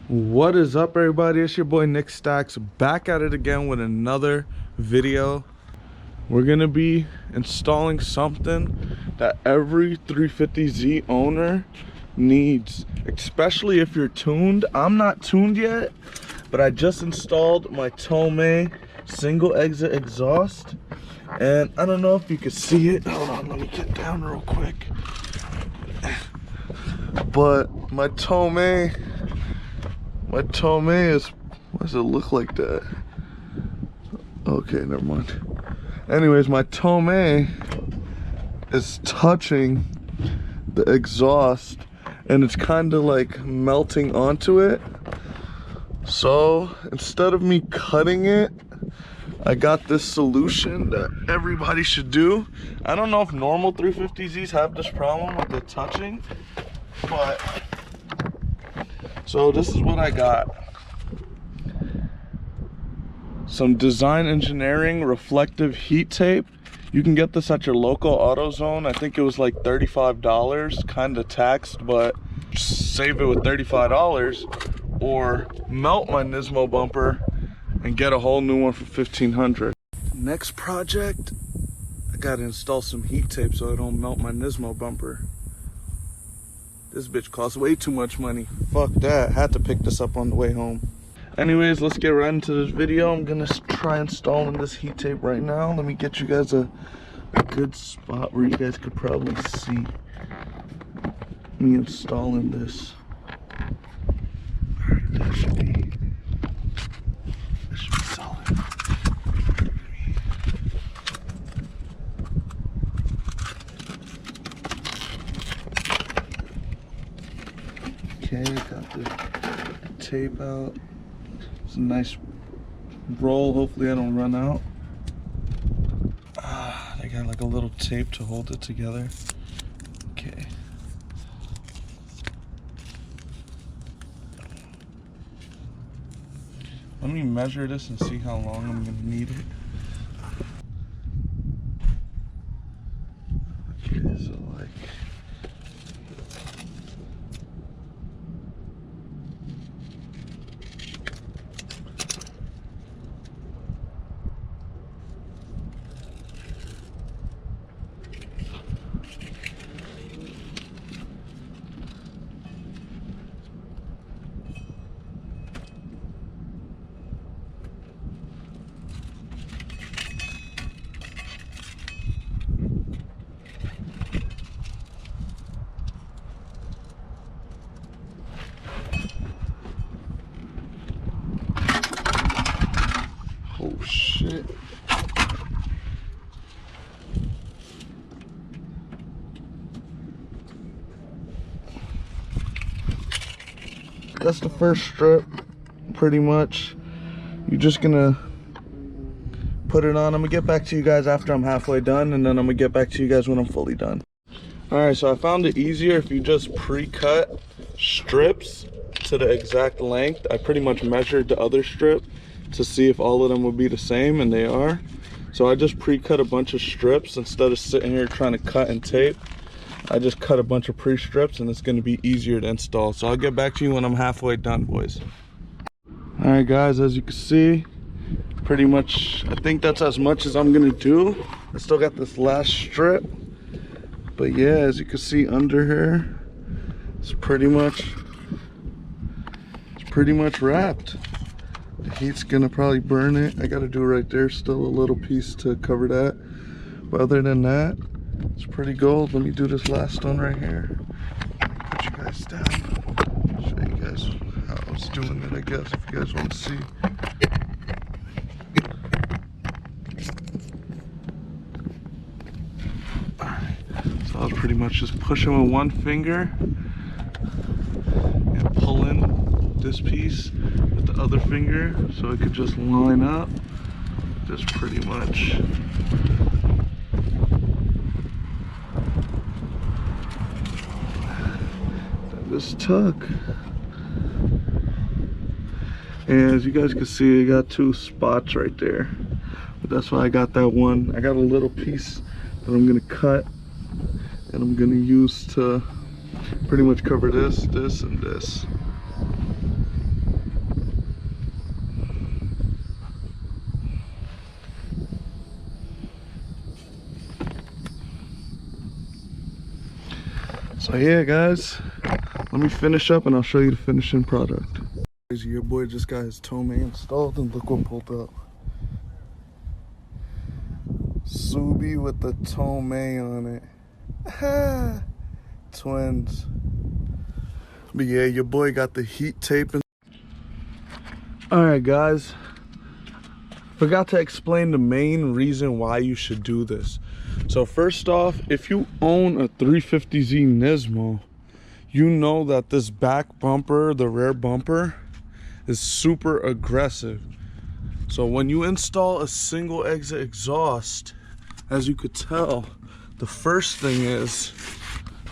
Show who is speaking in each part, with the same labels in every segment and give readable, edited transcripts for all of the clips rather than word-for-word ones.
Speaker 1: What is up, everybody? It's your boy Nick Stacks, back at it again with another video. We're gonna be installing something that every 350Z owner needs, especially if you're tuned. I'm not tuned yet, but I just installed my Tomei single exit exhaust, and I don't know if you can see it. Hold on, let me get down real quick. But my Tomei is, why does it look like that? Okay, never mind. Anyways, my Tomei is touching the exhaust and it's kind of like melting onto it. So instead of me cutting it, I got this solution that everybody should do. I don't know if normal 350Zs have this problem with the touching, but so this is what I got. Some Design Engineering reflective heat tape. You can get this at your local AutoZone. I think it was like $35, kind of taxed, but save it with $35 or melt my NISMO bumper and get a whole new one for $1,500. Next project, I gotta install some heat tape so I don't melt my NISMO bumper. This bitch costs way too much money. Fuck that. Had to pick this up on the way home. Anyways, let's get right into this video. I'm gonna try installing this heat tape right now. Let me get you guys a good spot where you guys could probably see me installing this. Alright, that should be solid. Okay, got the tape out. It's a nice roll. Hopefully I don't run out. They got like a little tape to hold it together. Okay. Let me measure this and see how long I'm gonna need it. Okay, so like, oh shit. That's the first strip, pretty much. You're just gonna put it on. I'm gonna get back to you guys after I'm halfway done, and then I'm gonna get back to you guys when I'm fully done. Alright, so I found it easier if you just pre-cut strips to the exact length. I pretty much measured the other strip to see if all of them would be the same, and they are. So I just pre-cut a bunch of strips instead of sitting here trying to cut and tape. I just cut a bunch of pre-strips and it's gonna be easier to install. So I'll get back to you when I'm halfway done, boys. Alright guys, as you can see, pretty much, I think that's as much as I'm gonna do. I still got this last strip. But yeah, as you can see under here, it's pretty much wrapped. The heat's gonna probably burn it. I gotta do right there, still a little piece to cover that. But other than that, it's pretty gold. Let me do this last one right here. Put you guys down. Show you guys how I was doing it, I guess, if you guys want to see. Alright, so I was pretty much just pushing with one finger and pulling this piece with the other finger so it could just line up. Just pretty much. This tuck, and as you guys can see, I got two spots right there, but that's why I got that one. I got a little piece that I'm gonna cut and I'm gonna use to pretty much cover this, and this. So yeah guys, let me finish up and I'll show you the finishing product. Your boy just got his Tomei installed and look what pulled up. Subi with the Tomei on it. Twins. But yeah, your boy got the heat tape. Alright guys, forgot to explain the main reason why you should do this. So first off, if you own a 350Z NISMO, you know that this back bumper, the rear bumper, is super aggressive. So when you install a single exit exhaust, as you could tell, the first thing is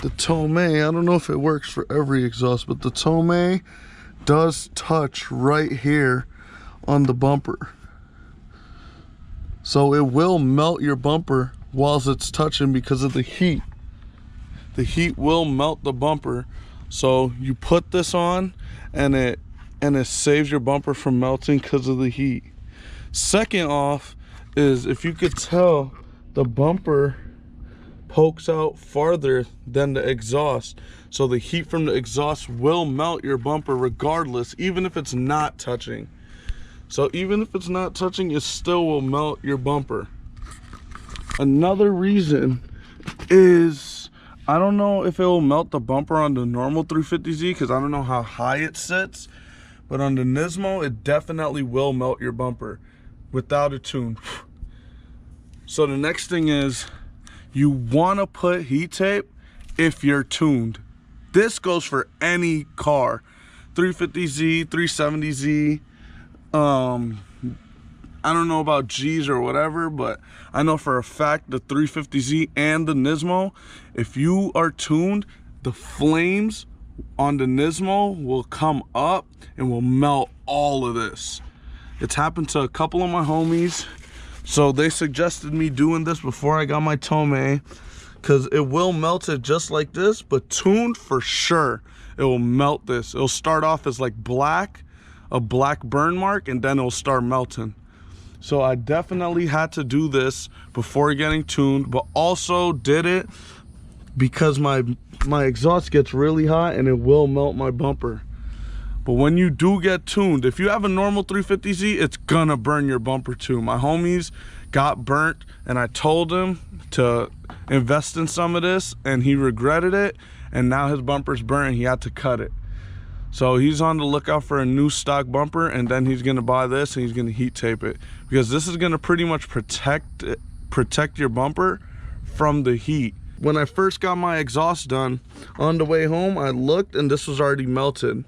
Speaker 1: the Tomei. I don't know if it works for every exhaust, but the Tomei does touch right here on the bumper. So it will melt your bumper whilst it's touching because of the heat. The heat will melt the bumper. So you put this on and it saves your bumper from melting because of the heat. Second off is, if you could tell, the bumper pokes out farther than the exhaust. So the heat from the exhaust will melt your bumper regardless, even if it's not touching. So even if it's not touching, it still will melt your bumper. Another reason is, I don't know if it will melt the bumper on the normal 350Z because I don't know how high it sits, but on the NISMO, it definitely will melt your bumper without a tune. So the next thing is, you want to put heat tape if you're tuned. This goes for any car, 350Z, 370Z. I don't know about G's or whatever, but I know for a fact the 350Z and the NISMO, if you are tuned, the flames on the NISMO will come up and will melt all of this. It's happened to a couple of my homies. So they suggested me doing this before I got my Tomei, because it will melt it just like this, but tuned for sure, it will melt this. It'll start off as like black, a black burn mark, and then it'll start melting. So I definitely had to do this before getting tuned, but also did it because my exhaust gets really hot and it will melt my bumper. But when you do get tuned, if you have a normal 350Z, it's gonna burn your bumper too. My homies got burnt and I told him to invest in some of this and he regretted it, and now his bumper's burnt. He had to cut it. So he's on the lookout for a new stock bumper, and then he's gonna buy this and he's gonna heat tape it, because this is gonna pretty much protect your bumper from the heat. When I first got my exhaust done, on the way home, I looked and this was already melted.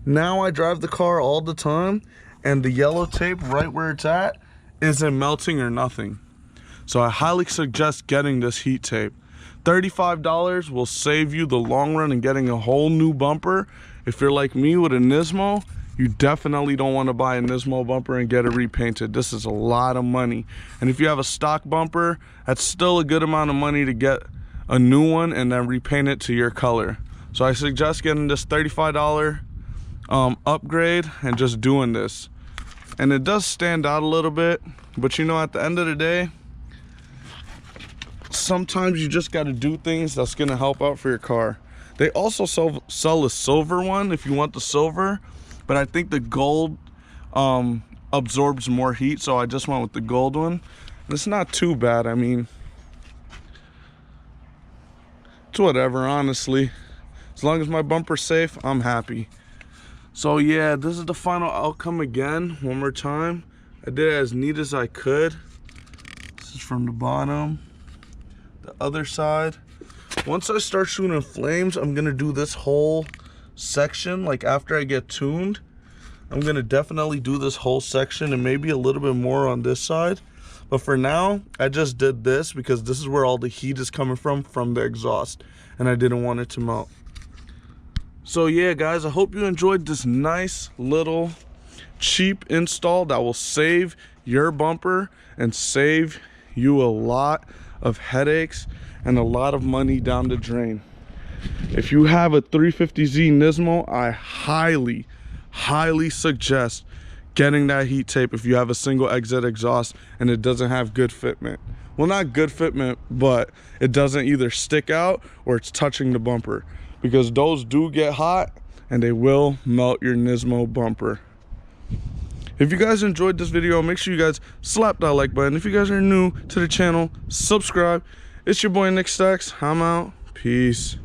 Speaker 1: Now I drive the car all the time and the yellow tape right where it's at isn't melting or nothing. So I highly suggest getting this heat tape. $35 will save you the long run in getting a whole new bumper. If you're like me with a NISMO, you definitely don't want to buy a NISMO bumper and get it repainted. This is a lot of money. And if you have a stock bumper, that's still a good amount of money to get a new one and then repaint it to your color. So I suggest getting this $35 upgrade and just doing this. And it does stand out a little bit, but you know, at the end of the day, sometimes you just got to do things that's going to help out for your car. They also sell a silver one if you want the silver, but I think the gold absorbs more heat, so I just went with the gold one. And it's not too bad. I mean, it's whatever, honestly. As long as my bumper's safe, I'm happy. So yeah, this is the final outcome again, one more time. I did it as neat as I could. This is from the bottom. The other side. Once I start shooting flames, I'm gonna do this whole section. Like after I get tuned, I'm gonna definitely do this whole section and maybe a little bit more on this side. But for now, I just did this because this is where all the heat is coming from the exhaust, and I didn't want it to melt. So yeah guys, I hope you enjoyed this nice little cheap install that will save your bumper and save you a lot of headaches and a lot of money down the drain. If you have a 350Z NISMO, I highly suggest getting that heat tape if you have a single exit exhaust and it doesn't have good fitment. Well, not good fitment, but it doesn't either stick out or it's touching the bumper, because those do get hot and they will melt your NISMO bumper. If you guys enjoyed this video, make sure you guys slap that like button. If you guys are new to the channel, subscribe. It's your boy Nick Stacks. I'm out. Peace.